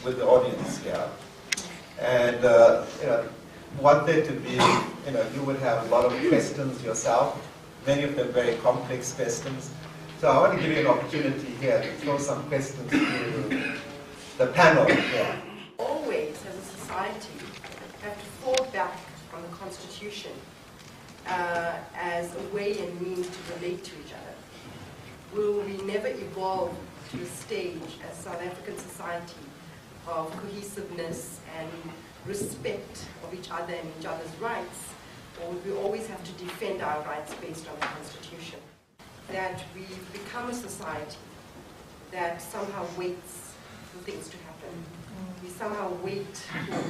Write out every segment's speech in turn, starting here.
with the audience here. And want there to be, you would have a lot of questions yourself, many of them very complex questions. So I want to give you an opportunity here to throw some questions to the panel here. Always, as a society, have to fall back on the Constitution as a way and means to relate to each other. Will we never evolve to a stage as South African society of cohesiveness and respect of each other and each other's rights, or would we always have to defend our rights based on the Constitution? That we become a society that somehow waits for things to happen. We somehow wait for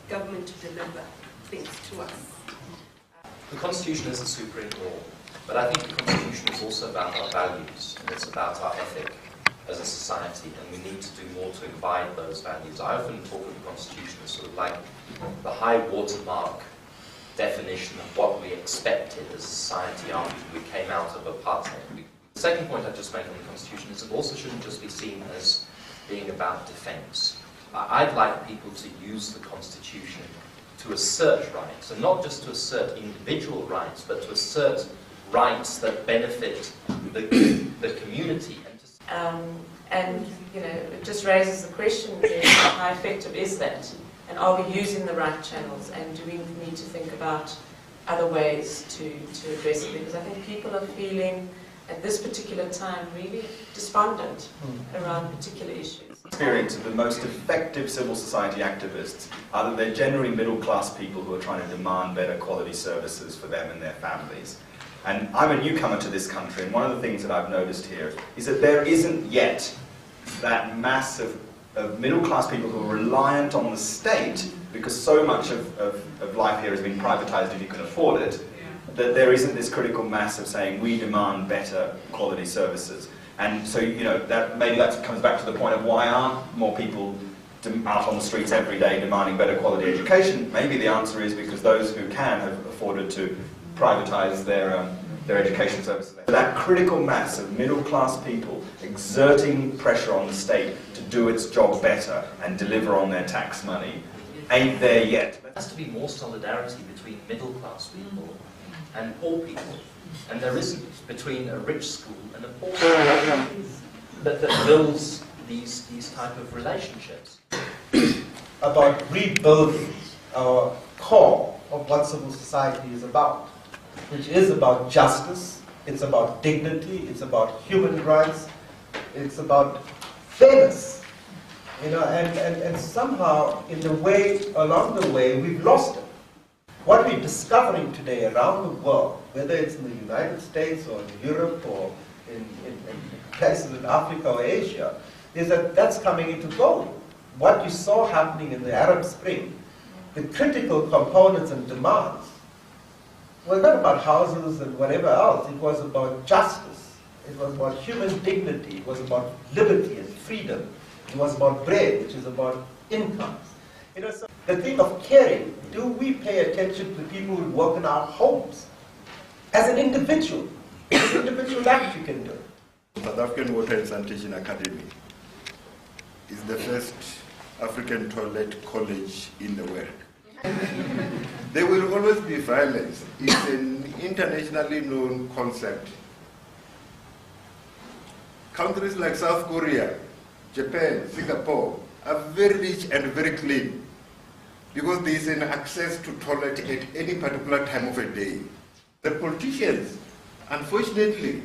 government to deliver things to us. The Constitution is the supreme law, but I think the Constitution is also about our values, and it's about our ethic as a society, and we need to do more to imbibe those values. I often talk of the Constitution as sort of like the high watermark definition of what we expected as a society after we came out of apartheid. The second point I just made on the Constitution is it also shouldn't just be seen as being about defence. I'd like people to use the Constitution to assert rights, and not just to assert individual rights, but to assert rights that benefit the community. And it just raises the question, how effective is that? And are we using the right channels? And do we need to think about other ways to address it? Because I think people are feeling, at this particular time, really despondent around particular issues. Experience of the most effective civil society activists are that they're generally middle-class people who are trying to demand better quality services for them and their families. And I'm a newcomer to this country, and one of the things that I've noticed here is that there isn't yet that mass of middle-class people who are reliant on the state, because so much of life here has been privatized if you can afford it, that there isn't this critical mass of saying, we demand better quality services. And so, maybe that comes back to the point of why aren't more people out on the streets every day demanding better quality education? Maybe the answer is because those who can have afforded to privatize their education services. That critical mass of middle-class people exerting pressure on the state to do its job better and deliver on their tax money ain't there yet. There has to be more solidarity between middle-class people and poor people, and there isn't between a rich school and a poor school that builds these type of relationships. About rebuilding our core of what civil society is about, which is about justice, it's about dignity, it's about human rights, it's about fairness. And somehow, along the way, we've lost it. What we're discovering today around the world, whether it's in the United States or in Europe or in places in Africa or Asia, is that that's coming into vogue. What you saw happening in the Arab Spring, the critical components and demands, were not about houses and whatever else. It was about justice. It was about human dignity. It was about liberty and freedom. It was about bread, which is about incomes. So the thing of caring, do we pay attention to the people who work in our homes? As an individual, it's an individual act you can do. South African Water and Sanitation Academy is the first African toilet college in the world. There will always be violence. It's an internationally known concept. Countries like South Korea, Japan, Singapore are very rich and very clean because there is an access to toilet at any particular time of a day. The politicians, unfortunately,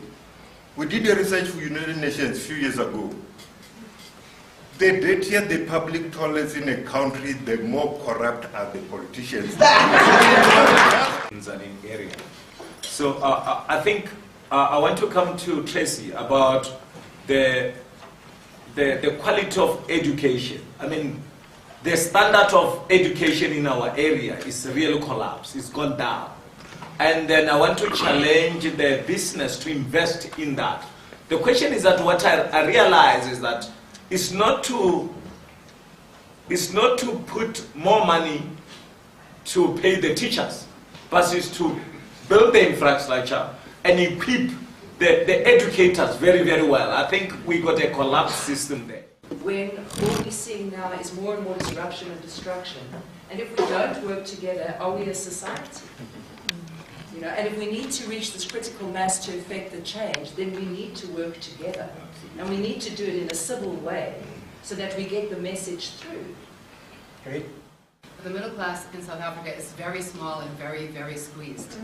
we did a research for United Nations a few years ago. The dirtier the public toilets in a country, the more corrupt are the politicians. Area. So I think I want to come to Tracy about the quality of education. I mean, the standard of education in our area is really collapsed. It's gone down. And then I want to challenge the business to invest in that. The question is that what I realize is that it's not to put more money to pay the teachers, but it's to build the infrastructure and equip the educators very, very well. I think we got a collapsed system there. when all we're seeing now is more and more disruption and destruction. And if we don't work together, are we a society? You know, and if we need to reach this critical mass to effect the change, then we need to work together. And we need to do it in a civil way so that we get the message through. Great. The middle class in South Africa is very small and very, very squeezed.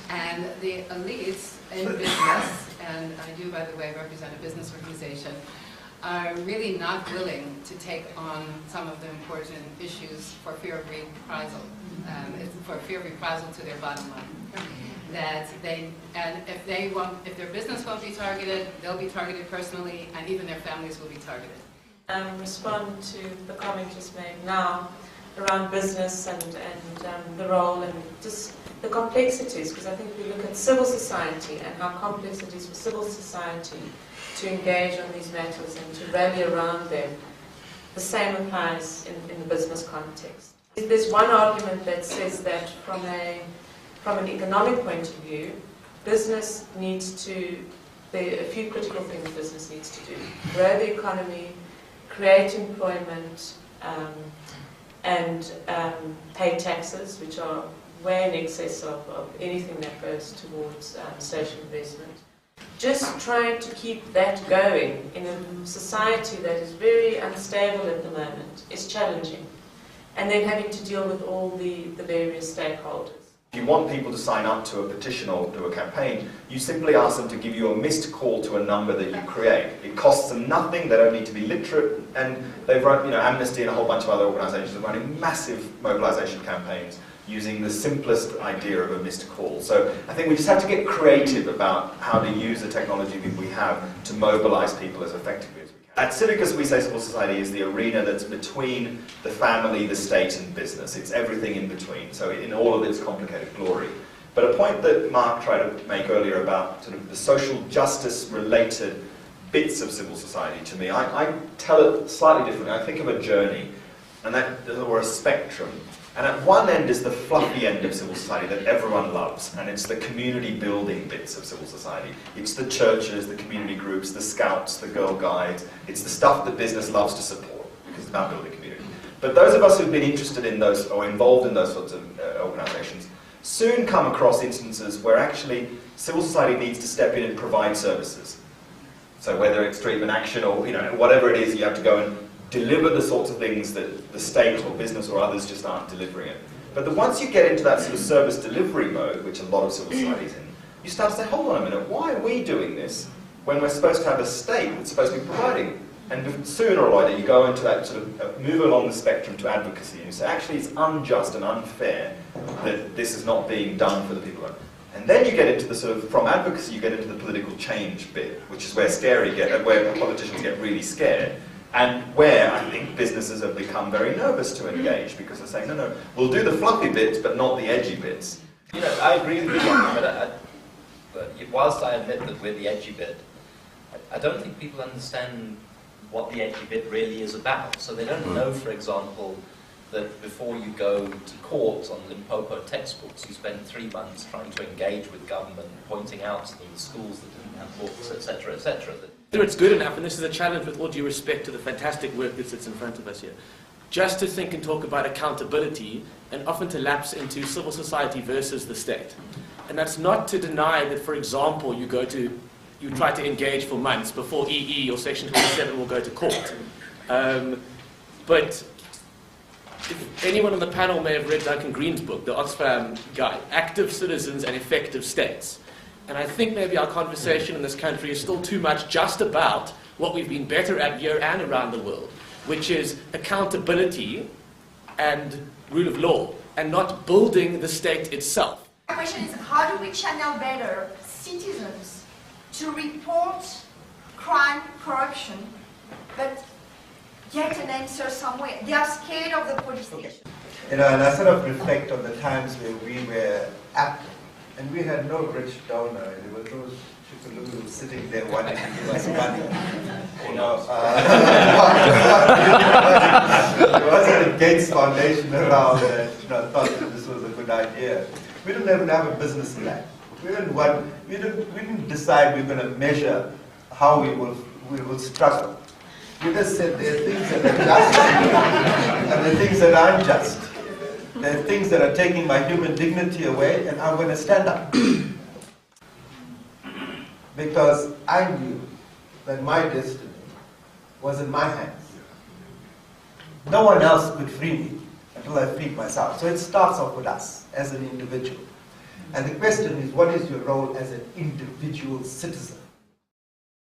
And the elites in business, and I do, by the way, represent a business organization, are really not willing to take on some of the important issues for fear of reprisal. It's for fear of reprisal to their bottom line. That they, and if their business won't be targeted, they'll be targeted personally, and even their families will be targeted. Respond to the comment just made now around business and the role and just the complexities, because I think we look at civil society and how complex it is for civil society to engage on these matters and to rally around them. The same applies in the business context. There's one argument that says that from an economic point of view, business needs to, there are a few critical things business needs to do. Grow the economy, create employment, and pay taxes, which are way in excess of anything that goes towards social investment. Just trying to keep that going in a society that is very unstable at the moment is challenging. And then having to deal with all the various stakeholders. If you want people to sign up to a petition or to a campaign, you simply ask them to give you a missed call to a number that you create. It costs them nothing, they don't need to be literate, and they've run, Amnesty and a whole bunch of other organisations are running massive mobilisation campaigns using the simplest idea of a missed call. So I think we just have to get creative about how to use the technology that we have to mobilise people as effectively as we can. At Civicus, we say civil society is the arena that's between the family, the state and business. It's everything in between, so in all of its complicated glory. But a point that Mark tried to make earlier about sort of the social justice related bits of civil society, to me, I tell it slightly differently. I think of a journey, or a spectrum. And at one end is the fluffy end of civil society that everyone loves, and it's the community building bits of civil society. It's the churches, the community groups, the scouts, the Girl Guides. It's the stuff that business loves to support, because it's about building community. But those of us who've been interested in those, or involved in those sorts of organisations, soon come across instances where actually civil society needs to step in and provide services. So whether it's treatment action or whatever it is, you have to go and deliver the sorts of things that the state or business or others just aren't delivering it. But once you get into that sort of service delivery mode, which a lot of civil society is in, you start to say, hold on a minute, why are we doing this when we're supposed to have a state that's supposed to be providing? And sooner or later you go into that sort of move along the spectrum to advocacy and you say, actually it's unjust and unfair that this is not being done for the people. And then you get into the sort of, from advocacy you get into the political change bit, which is where where politicians get really scared. And where I think businesses have become very nervous to engage because they're saying, no, we'll do the fluffy bits, but not the edgy bits. I agree with you, but whilst I admit that we're the edgy bit, I don't think people understand what the edgy bit really is about. So they don't know, for example, that before you go to court on Limpopo textbooks, you spend 3 months trying to engage with government, pointing out to them the schools that didn't have books, etc., etc. Whether it's good enough, and this is a challenge with all due respect to the fantastic work that sits in front of us here, just to think and talk about accountability and often to lapse into civil society versus the state. And that's not to deny that, for example, you try to engage for months before EE or Section 27 will go to court. But if anyone on the panel may have read Duncan Green's book, the Oxfam Guide, Active Citizens and Effective States. And I think maybe our conversation in this country is still too much just about what we've been better at here and around the world, which is accountability and rule of law, and not building the state itself. The question is, how do we channel better citizens to report crime, corruption, but get an answer somewhere? They are scared of the police station. And I sort of reflect on the times where we were active. And we had no rich donor. There were those chickaloo sitting there wanting to give us money. There wasn't a Gates Foundation around that thought that this was a good idea. We didn't even have a business plan. We didn't decide we were going to measure how we will struggle. You just said there are things that are just and there are things that aren't just. There are things that are taking my human dignity away, and I'm going to stand up. Because I knew that my destiny was in my hands. No one else could free me until I freed myself. So it starts off with us as an individual. And the question is, what is your role as an individual citizen?